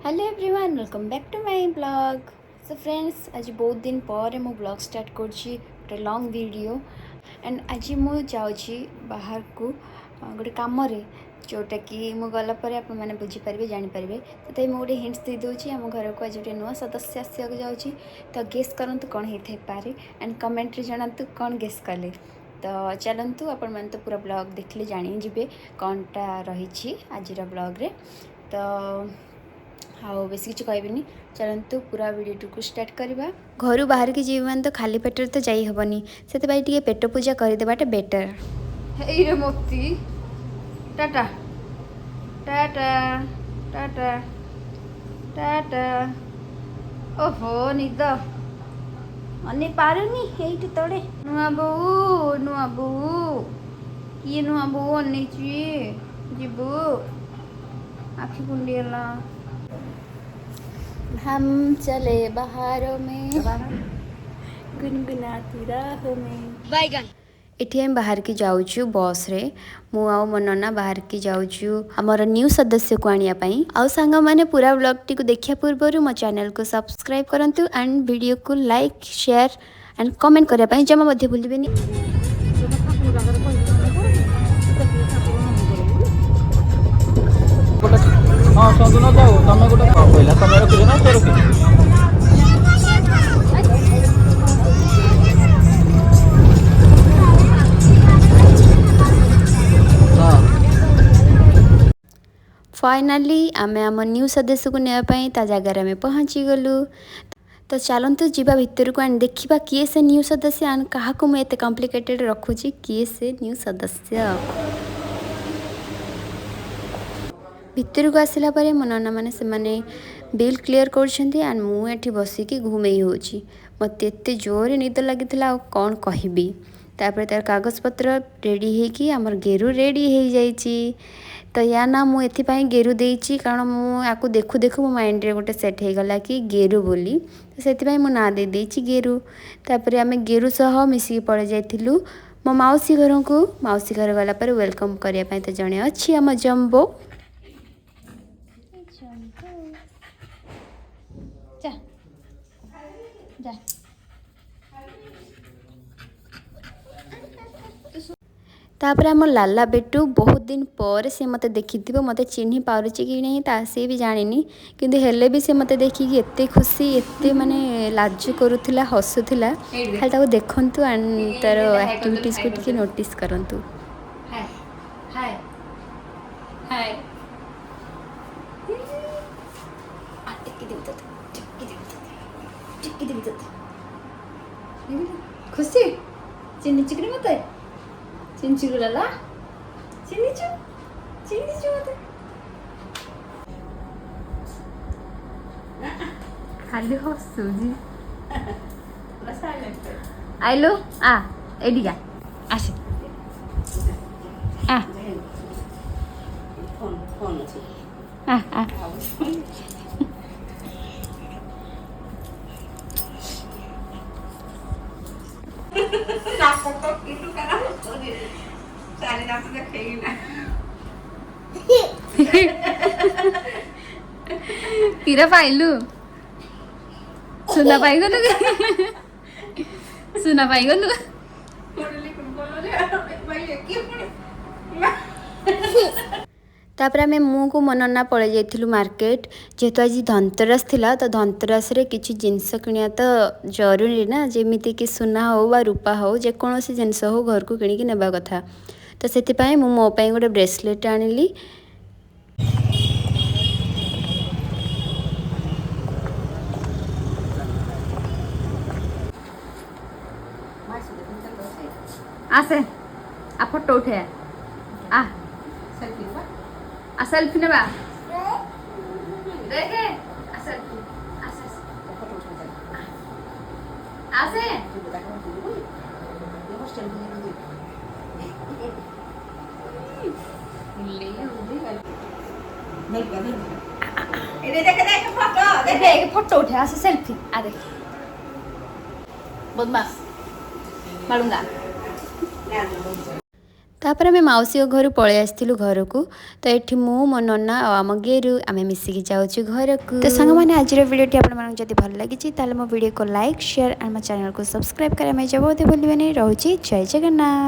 Hello everyone welcome back to my blog. So friends आज बहुत दिन पर मु ब्लॉग स्टार्ट कर लॉन्ग वीडियो एंड आज मु जाऊँगी बाहर को गोटे कम जोटा कि मु गला पर आप मैंने बुझीपारे जानीपारे तो मुझे हिंट्स दे दूँगी आम घर को आज गोटे नुआ सदस्य आसवाक जाऊँगी तो गेस करूँ कौन होता पारे एंड कमेंट रे जनातु कौन गेस कले। तो चलतु आपण मैंने तो पूरा ब्लॉग देखले जानी जी कौनटा रही आज ब्लॉग रे। तो हाँ बेस किसी कहबी चलतु पूरा वीडियो को स्टार्ट करवा। घर बाहर की जीव मैंने तो खाली पेटर तो जाई हेनी से पेट पूजा करदेवाटा बेटर। हे रे मोती टाटा टाटा टाटा टाटा। ओहो निद अने पारुनी हेठी तड़े नुआ बो किए नुआ बो अने जीवु आखि कुंडीला हम चले बाहरों में गुनगुनाती राहों में बैगन। इठी हम बाहर की जाऊँ बस रे मु आउ मो नना बाहर की जाऊँ आमर न्यू सदस्य को आनिया पई। आउ सांग माने पूरा ब्लॉग टी को देखिया पूर्व मो चैनल को सब्सक्राइब करंतु एंड वीडियो को लाइक शेयर एंड कमेंट करिया पई जमा मध्ये भूलिबेनी। हाँ संदून जाओ तुम गोटे पहला तुम रखी ना तो रखी फाइनाली आमे आम न्यू सदस्य को नापी ता जगार आम पहुँची गलु। तो चलतु जीवा भितर को एंड देखा किए से न्यू सदस्य एंड क्या मुझे कॉम्प्लिकेटेड रखुची किए से न्यू सदस्य। भितर को आसला मो नना मैंने से बिल क्लियर कर एंड मुझे बसिकी घूमे होची मत एत जोर निद लगी कौन कहबी। तापर तार कागज पत्र रेडी होगी आमर गेरु रेडी हो जाइए। तो या ना मुझे गेरु देती कारण मुझे देखु देखु मो माइंड रे गोटे सेट हो गला कि गेरु बोली तो से मो ना दे देती गेरु। तापर आम गेरु सह मिसिकी पड़े जाइलु मो मौसी घर को। मौसी घर गला पर वेलकम करने तो जड़े अच्छी आम जम्बो जा जा। तापर आम लाला बेटू बहुत दिन पर से मत देखी मत चिन्ह पारुची कि नहीं सी भी जानी किंतु हेले भी से मत देखिकी एत खुशी एत माने लाज करूला हसुला खाली देखु एंड तार एक्टिविटीज को टिके नोटिस करंतु। खुशी चिन्ह चिकनी मत चिंचु लाला चिन्ह मत खाली हसुजी आइलो आ एडिका आस आ आ आ किरा पाइलु सुना पाइगलु सुना पाइगलु। तापर आम मु को मो नना पलि जाइलु मार्केट जेहेतु आज धनतेरस थिला तो धनतेरस रे किछि जिनस किनिया तो जरूरी ना जेमिति कि सुना हो बा रूपा हो जेकोसी जिनस हो घर को किणिकी नेबा कथा। तो से मो पई गोटे ब्रेसलेट आनिली। आसे आ फोटो उठे आ सेल्फी नेबा देखे आ सेल्फी आसे आसे फोटो उठे आसे सेल्फी आ देख बदमाश मारूंगा। तापर आम मौसी घर पलि आसलु घर को तो ये मु मो नना और आम गेरु आम मिसिकी जाऊँ घर को। तो सांग मैंने आज वीडियो आपको भल लगी मो वीडियो को लाइक शेयर और मो चैनल को सब्सक्राइब करें बहुत भूलिए नहीं। रोचे जय जगन्नाथ।